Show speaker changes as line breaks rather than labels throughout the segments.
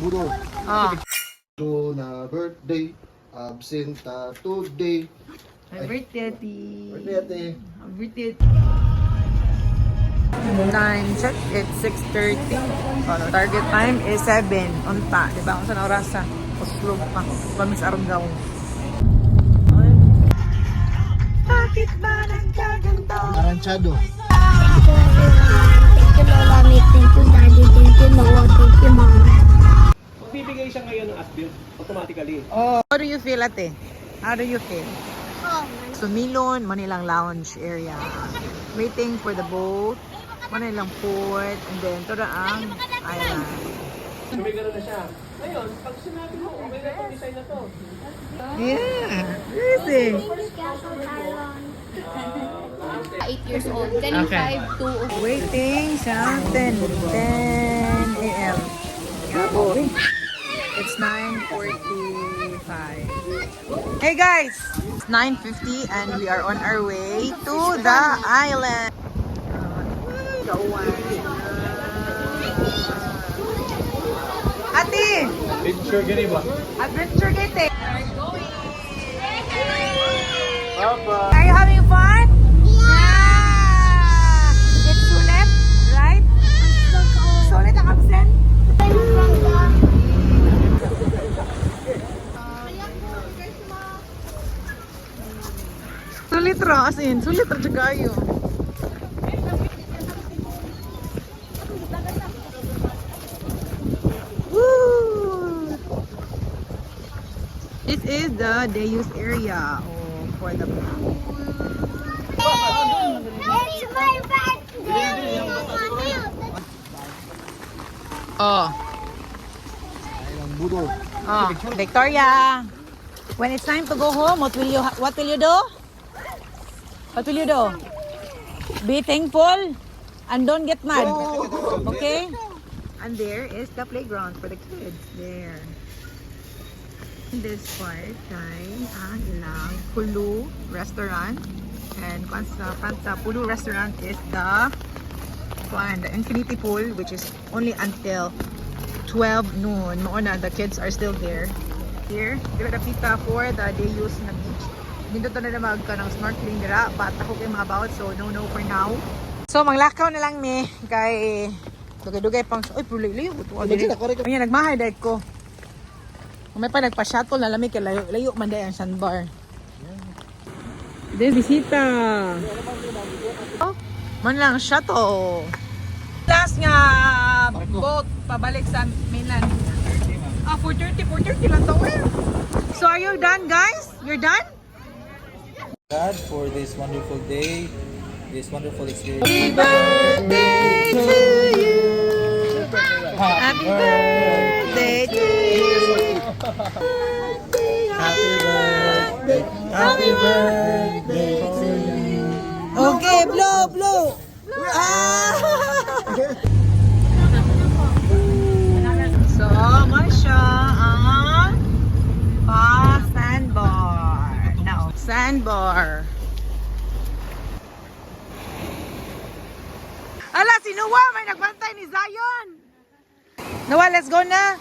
buro.
Ah.
So na birthday, absent today.
Happy birthday, Ate.
Birthday ate.
Happy birthday. Time check, it's 6:30. Target time is 7. Unta, di ba? Kung saan orasa? Uslog pa. Pamis Argaw. Bakit ba nagkaganto?
Aranchado.
Thank you, Lola. Thank you, Daddy. Thank you, Noah. Thank you, Mama.
Bibigay siya ngayon ng as-built automatically.
Oh, how do you feel, Ate? How do you feel?
Oh,
Sumilon, Manilang Lounge area. Waiting for the boat. Manilang Port. And then, Toraang Island.
So may gano'n na siya. Ngayon, pag sinabi mo, okay na itong design na to.
Yeah, amazing.
8 years old. Galing
Okay.
5 to
Waiting sa 10 a.m. Gabo. It's 9:45. Hey guys! It's 9:50 and we are on our way to the island. Ate!
Picture gani ba?
Adventure gate.
Papa!
Are you having fun? Yeah! It's sulit, right? Sulit ang absent? Sulit ra, as in, sulit ra dyan kayo. Woo! This is the Deus area for the pool.
It's my birthday!
Oh.
Ayang buro.
Oh, Victoria. When it's time to go home, what will you do? What will you do? Be thankful and don't get mad. Okay? And there is the playground for the kids. There. In this part, guys, ang ilang Pulu restaurant. And kung sa front sa Pulu restaurant is the infinity pool, which is only until 12 noon. Mauna, the kids are still there. Here, dito na pita for the day use na beach. Dito na naman ka ng snorkeling dira. Bata ko kayo mabaot, so no for now. So, manglakaw na lang ni kay dugay-dugay pang... Uy, pulay-layo. Ayan, nagmahay-dive ko. May pa nagpa-shuttle na lamig kay layo man day ang sandbar. De bisita. Oh, man lang shuttle. Last nga boat pabalik sa mainland. 4:30 lang to. So are you done, guys? You're done?
God for this wonderful day, this wonderful experience.
Happy birthday to you. Happy birthday to you.
Happy birthday, happy birthday to you.
Okay, blow. So, Marsha ang sandbar. Now, sandbar. Ala, si Noah, may nagbantay ni Zion. Noah, let's go na.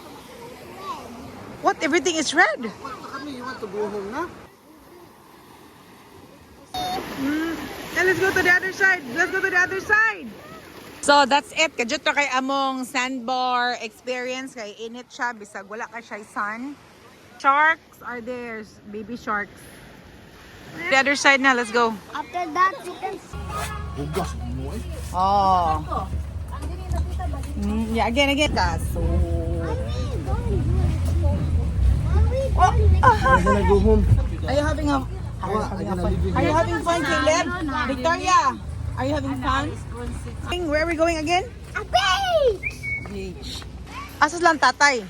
What? Everything is red.
Kami, you want to go home na?
Then let's go to the other side. Let's go to the other side. So that's it. Kadyo to kay among sandbar experience. Kay init siya. Bisag wala ka siya sun. Sharks are there. Baby sharks. The other side na. Let's go.
After that, you can see.
Bugas mo eh.
Oh. Yeah, again. Kaso.
I'm gonna go home.
Are you having a... Are you having fun, Caleb? Victoria, are you having fun? Where are we going again?
A beach!
Beach. Asas lang tatay.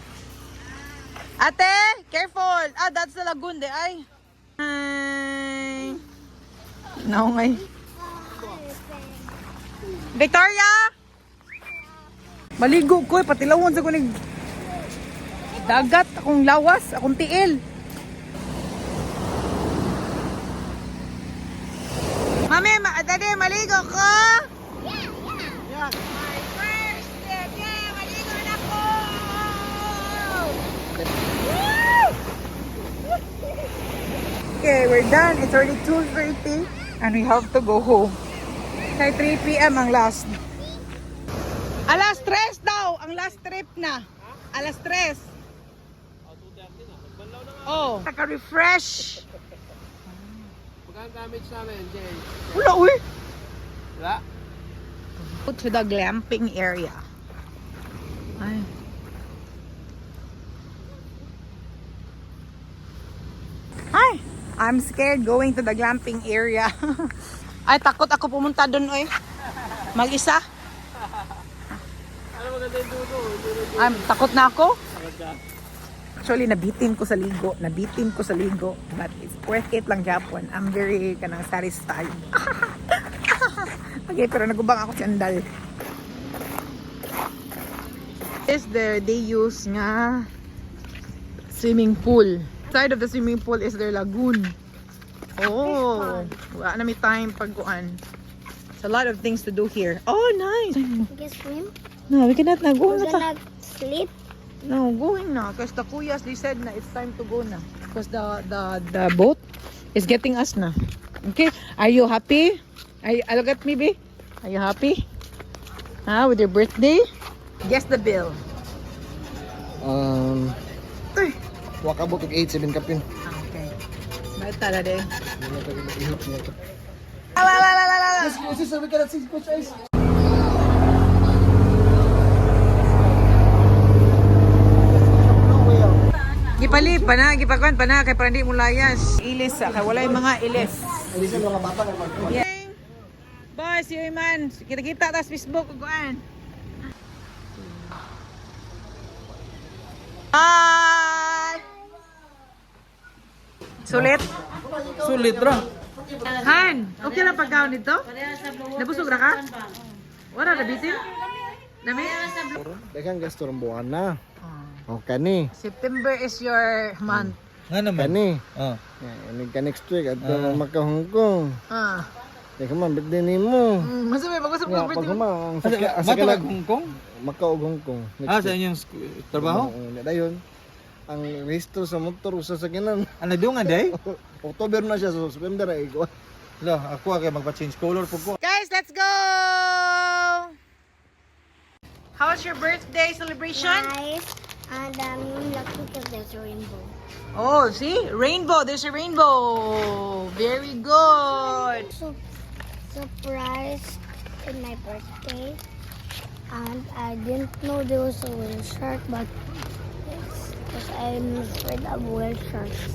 Ate, careful. That's the lagoon de ay. Hi. Naungay. Victoria! Maligo ko, patilawon sa kunig dagat, akong lawas, akong tiil. Mami, dade, maligo ko? Yeah. My first day, maligo na ko! we're done. It's already 2:30 and we have to go home. Kay 3 p.m. ang last. Alas 3 daw, ang last trip na. Alas 3. Oh, naka-refresh.
Magkano damage namin, Jay?
Wala, uy.
Wala?
Go to the glamping area. Ay. Hi, I'm scared going to the glamping area. Ay, takot ako pumunta doon, oy. Mag-isa.
Ano maganda yung dudo?
Ay, takot na ako. Actually, nabitin ko sa ligo. Nabitin ko sa ligo. But it's worth it lang, Japon. I'm very kanang satisfied. Okay, pero nagubang ako sandal. Is there they use nga swimming pool. Side of the swimming pool is their lagoon. Oh, wala na may time pagkuan. It's a lot of things to do here. Oh, nice.
You can swim?
No, we cannot na go
We're
na ta.
gonna sleep?
No, going na. Because the kuyas, they said na it's time to go na. Because the boat is getting us na. Okay, are you happy? Look at me, babe. Are you happy? With your birthday? Guess the bill. Ay.
Wakabot og 8-7 kapin.
Okay. Ba't tala din?
Kasi sabi ka na 6 coach ice.
Gipali pa na, gipakuan pa na, kay para hindi mo layas. Ilis, kay wala yung mga ilis.
Hindi sa mga bata na mag.
Yeah. Boss, yun man. Kita-kita tas Facebook kuan. Hi! Sulit?
Sulit ra.
Han, okay lang pagkaon nito? Nabusog ra ka? Wala na bitin? Dami?
Daghang gasto ng buwan na. O kani.
September is your month.
Nga naman.
Kani.
Oh.
Ani ka next week at maka Hong Kong.
Ah.
Teka man, birthday nimo.
Masabi, mag-usap
Nga,
ko
pag
birthday mo.
ang
Mata ka Hong Kong?
Macau ug Hong Kong.
Ah, sa inyong trabaho?
Dayon. Ang rehistro sa motor usa sa kinan.
Ano doon nga day?
October na siya, so September ay ko.
Lo, ako kay magpa-change color po ko.
Guys, let's go! How was your birthday celebration?
Nice. And lucky because there's a rainbow.
Oh, see? Rainbow. There's a rainbow. Very good.
So surprised in my birthday. And I didn't know there was a whale shark, but because I'm afraid of whale sharks.